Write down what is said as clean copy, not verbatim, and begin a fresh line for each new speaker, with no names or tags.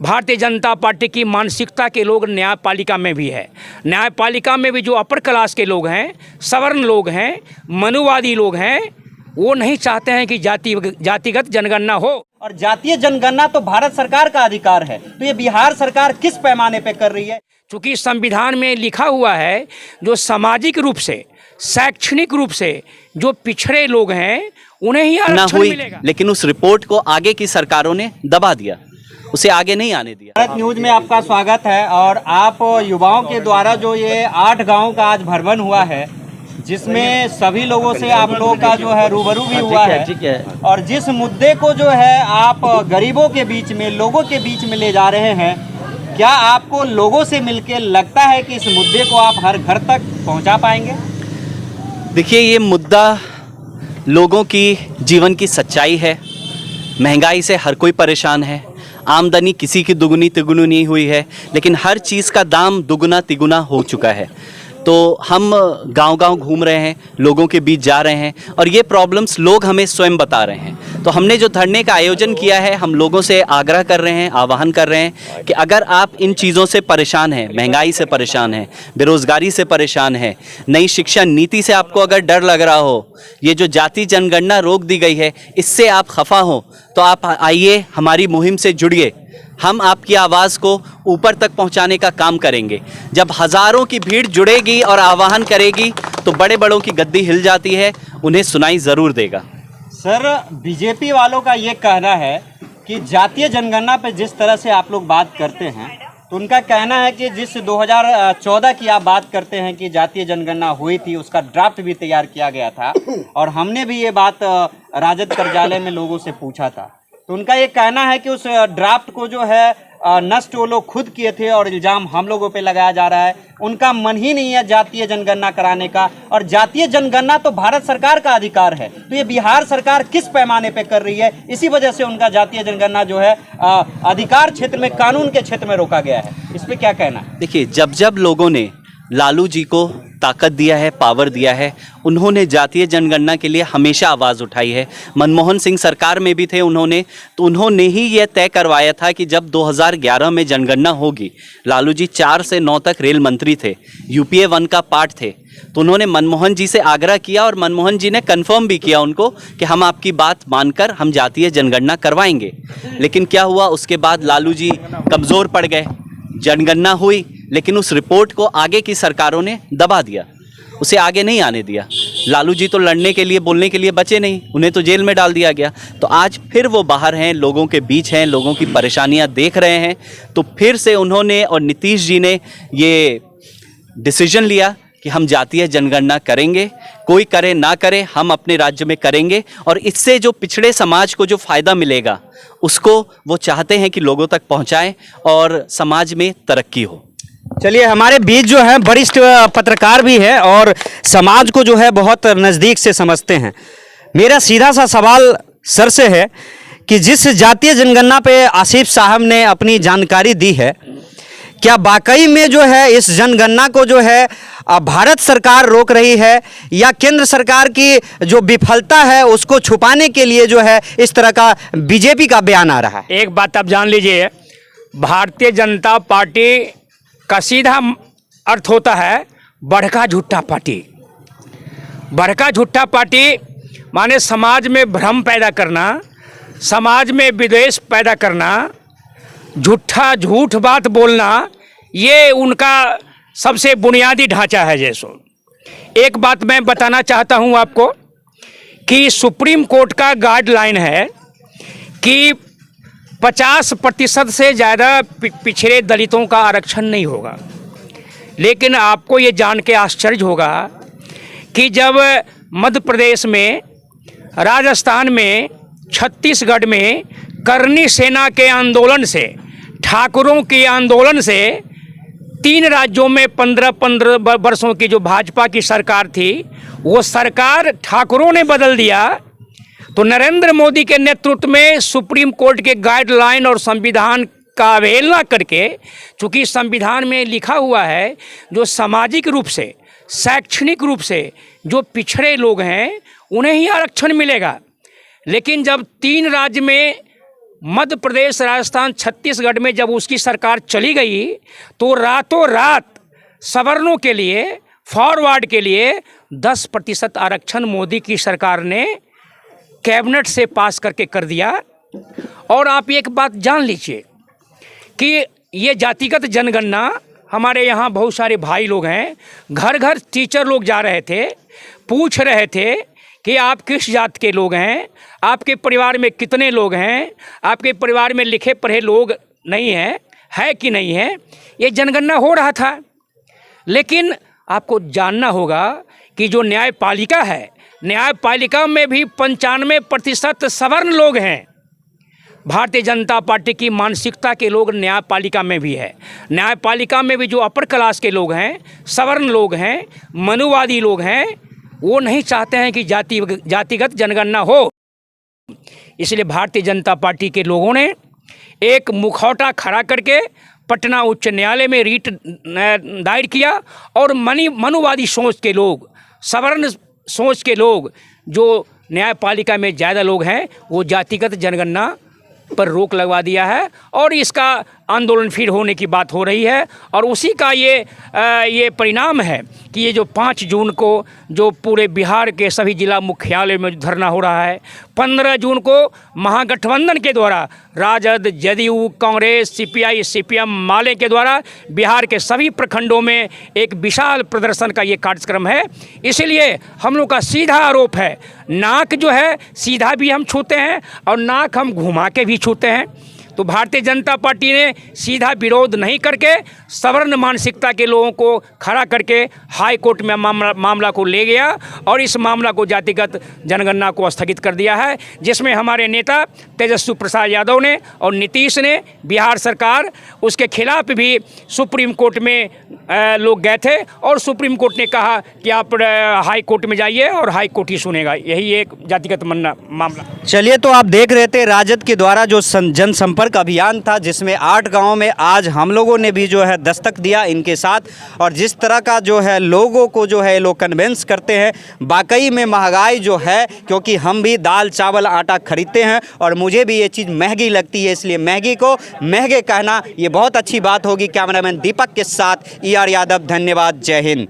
Bharatiya Janata party की मानसिकता के लोग न्यायपालिका में भी है। न्यायपालिका में भी जो अपर क्लास के लोग हैं, सवर्ण लोग हैं, मनुवादी लोग हैं, वो नहीं चाहते हैं कि जातिगत जनगणना हो।
और जातीय जनगणना तो भारत सरकार का अधिकार है, तो ये बिहार सरकार किस पैमाने पे कर रही है?
चूँकि संविधान में लिखा हुआ है जो सामाजिक रूप से, शैक्षणिक रूप से जो पिछड़े लोग हैं उन्हें ही आरक्षण मिलेगा।
लेकिन उस रिपोर्ट को आगे की सरकारों ने दबा दिया, उसे आगे नहीं आने दिया।
भारत न्यूज में आपका स्वागत है। और आप युवाओं के द्वारा जो ये 8 गाँव का आज भ्रमण हुआ है, जिसमें सभी लोगों से आप लोगों का जो है रूबरू भी हुआ है, और जिस मुद्दे को जो है आप गरीबों के बीच में, लोगों के बीच में ले जा रहे हैं, क्या आपको लोगों से मिलके लगता है कि इस मुद्दे को आप हर घर तक पहुंचा पाएंगे?
देखिए, ये मुद्दा लोगों की जीवन की सच्चाई है। महंगाई से हर कोई परेशान है, आमदनी किसी की दुगुनी तिगुनी नहीं हुई है, लेकिन हर चीज़ का दाम दुगुना तिगुना हो चुका है। तो हम गांव-गांव घूम रहे हैं, लोगों के बीच जा रहे हैं, और ये प्रॉब्लम्स लोग हमें स्वयं बता रहे हैं। तो हमने जो धरने का आयोजन किया है, हम लोगों से आग्रह कर रहे हैं, आह्वान कर रहे हैं कि अगर आप इन चीज़ों से परेशान हैं, महंगाई से परेशान हैं, बेरोज़गारी से परेशान हैं, नई शिक्षा नीति से आपको अगर डर लग रहा हो, ये जो जाति जनगणना रोक दी गई है, इससे आप खफा हो, तो आप आइए, हमारी मुहिम से जुड़िए। हम आपकी आवाज़ को ऊपर तक पहुंचाने का काम करेंगे। जब हज़ारों की भीड़ जुड़ेगी और आह्वान करेगी, तो बड़े बड़ों की गद्दी हिल जाती है, उन्हें सुनाई ज़रूर देगा।
सर, बीजेपी वालों का ये कहना है कि जातीय जनगणना पे जिस तरह से आप लोग बात करते हैं, तो उनका कहना है कि जिस 2014 की आप बात करते हैं कि जातीय जनगणना हुई थी, उसका ड्राफ्ट भी तैयार किया गया था, और हमने भी ये बात राजद कार्यालय में लोगों से पूछा था। तो उनका ये कहना है कि उस ड्राफ्ट को जो है नष्ट वो लोग खुद किए थे, और इल्ज़ाम हम लोगों पे लगाया जा रहा है। उनका मन ही नहीं है जातीय जनगणना कराने का, और जातीय जनगणना तो भारत सरकार का अधिकार है, तो ये बिहार सरकार किस पैमाने पे कर रही है? इसी वजह से उनका जातीय जनगणना जो है अधिकार क्षेत्र में, कानून के क्षेत्र में रोका गया है। इस पर क्या कहना?
देखिए, जब जब लोगों ने लालू जी को ताकत दिया है, पावर दिया है, उन्होंने जातीय जनगणना के लिए हमेशा आवाज़ उठाई है। मनमोहन सिंह सरकार में भी थे उन्होंने, तो उन्होंने ही यह तय करवाया था कि जब 2011 में जनगणना होगी, लालू जी 4 से 9 तक रेल मंत्री थे, यूपीए 1 का पार्ट थे, तो उन्होंने मनमोहन जी से आग्रह किया, और मनमोहन जी ने कन्फर्म भी किया उनको कि हम आपकी बात मानकर हम जातीय जनगणना करवाएंगे। लेकिन क्या हुआ, उसके बाद लालू जी कमज़ोर पड़ गए, जनगणना हुई, लेकिन उस रिपोर्ट को आगे की सरकारों ने दबा दिया, उसे आगे नहीं आने दिया। लालू जी तो लड़ने के लिए, बोलने के लिए बचे नहीं, उन्हें तो जेल में डाल दिया गया। तो आज फिर वो बाहर हैं, लोगों के बीच हैं, लोगों की परेशानियां देख रहे हैं, तो फिर से उन्होंने और नीतीश जी ने ये डिसीजन लिया कि हम जातीय जनगणना करेंगे, कोई करे ना करे, हम अपने राज्य में करेंगे, और इससे जो पिछड़े समाज को जो फ़ायदा मिलेगा, उसको वो चाहते हैं कि लोगों तक पहुंचाएं और समाज में तरक्की हो।
चलिए, हमारे बीच जो है वरिष्ठ पत्रकार भी है और समाज को जो है बहुत नज़दीक से समझते हैं। मेरा सीधा सा सवाल सर से है कि जिस जातीय जनगणना पे आसिफ साहब ने अपनी जानकारी दी है, क्या वाकई में जो है इस जनगणना को जो है भारत सरकार रोक रही है, या केंद्र सरकार की जो विफलता है उसको छुपाने के लिए जो है इस तरह का बीजेपी का बयान आ रहा है?
एक बात आप जान लीजिए, भारतीय जनता पार्टी का सीधा अर्थ होता है बड़का झूठा पार्टी। बड़का झूठा पार्टी माने समाज में भ्रम पैदा करना, समाज में विद्वेष पैदा करना, झूठ बात बोलना, ये उनका सबसे बुनियादी ढांचा है। जैसो एक बात मैं बताना चाहता हूं आपको कि सुप्रीम कोर्ट का गाइडलाइन है कि 50% से ज़्यादा पिछड़े दलितों का आरक्षण नहीं होगा। लेकिन आपको ये जान के आश्चर्य होगा कि जब मध्य प्रदेश में, राजस्थान में, छत्तीसगढ़ में करनी सेना के आंदोलन से, ठाकुरों के आंदोलन से 3 राज्यों में 15 वर्षों की जो भाजपा की सरकार थी, वो सरकार ठाकुरों ने बदल दिया। तो नरेंद्र मोदी के नेतृत्व में सुप्रीम कोर्ट के गाइडलाइन और संविधान का अवहेलना करके, चूँकि संविधान में लिखा हुआ है जो सामाजिक रूप से, शैक्षणिक रूप से जो पिछड़े लोग हैं उन्हें ही आरक्षण मिलेगा। लेकिन जब 3 राज्य में मध्य प्रदेश, राजस्थान, छत्तीसगढ़ में जब उसकी सरकार चली गई तो रातों रात सवर्णों के लिए, फॉरवर्ड के लिए 10% आरक्षण मोदी की सरकार ने कैबिनेट से पास करके कर दिया। और आप एक बात जान लीजिए कि ये जातिगत जनगणना, हमारे यहाँ बहुत सारे भाई लोग हैं, घर घर टीचर लोग जा रहे थे, पूछ रहे थे कि आप किस जात के लोग हैं, आपके परिवार में कितने लोग हैं, आपके परिवार में लिखे पढ़े लोग नहीं हैं, है कि नहीं है। ये जनगणना हो रहा था। लेकिन आपको जानना होगा कि जो न्यायपालिका है, न्यायपालिका में भी 95% सवर्ण लोग हैं। भारतीय जनता पार्टी की मानसिकता के लोग न्यायपालिका में भी है। न्यायपालिका में भी जो अपर क्लास के लोग हैं, सवर्ण लोग हैं, मनुवादी लोग हैं, वो नहीं चाहते हैं कि जातिगत जनगणना हो। इसलिए भारतीय जनता पार्टी के लोगों ने एक मुखौटा खड़ा करके पटना उच्च न्यायालय में रीट दायर किया और मनुवादी सोच के लोग, सवर्ण सोच के लोग, जो न्यायपालिका में ज़्यादा लोग हैं, वो जातिगत जनगणना पर रोक लगवा दिया है और इसका आंदोलन फिर होने की बात हो रही है। और उसी का ये परिणाम है कि ये जो 5 जून को जो पूरे बिहार के सभी जिला मुख्यालय में धरना हो रहा है, 15 जून को महागठबंधन के द्वारा राजद, जदयू, कांग्रेस, सीपीआई, सीपीएम, माले के द्वारा बिहार के सभी प्रखंडों में एक विशाल प्रदर्शन का ये कार्यक्रम है। इसलिए हम लोग का सीधा आरोप है, नाक जो है सीधा भी हम छूते हैं और नाक हम घुमा के भी छूते हैं। तो भारतीय जनता पार्टी ने सीधा विरोध नहीं करके सवर्ण मानसिकता के लोगों को खड़ा करके हाई कोर्ट में मामला को ले गया और इस मामला को जातिगत जनगणना को स्थगित कर दिया है, जिसमें हमारे नेता तेजस्वी प्रसाद यादव ने और नीतीश ने, बिहार सरकार, उसके खिलाफ भी सुप्रीम कोर्ट में लोग गए थे और सुप्रीम कोर्ट ने कहा कि आप हाई कोर्ट में जाइए और हाई कोर्ट ही सुनेगा। यही एक जातिगत मामला।
चलिए, तो आप देख रहे थे राजद के द्वारा जो जनसंपर्क अभियान था, जिसमें 8 गांवों में आज हम लोगों ने भी जो है दस्तक दिया इनके साथ। और जिस तरह का जो है लोगों को जो है लोग कन्विंस करते हैं, वाकई में महंगाई जो है, क्योंकि हम भी दाल चावल आटा खरीदते हैं और मुझे भी ये चीज़ महंगी लगती है, इसलिए महंगी को महंगे कहना ये बहुत अच्छी बात होगी। कैमरामैन दीपक के साथ ER यादव, धन्यवाद, जय हिंद।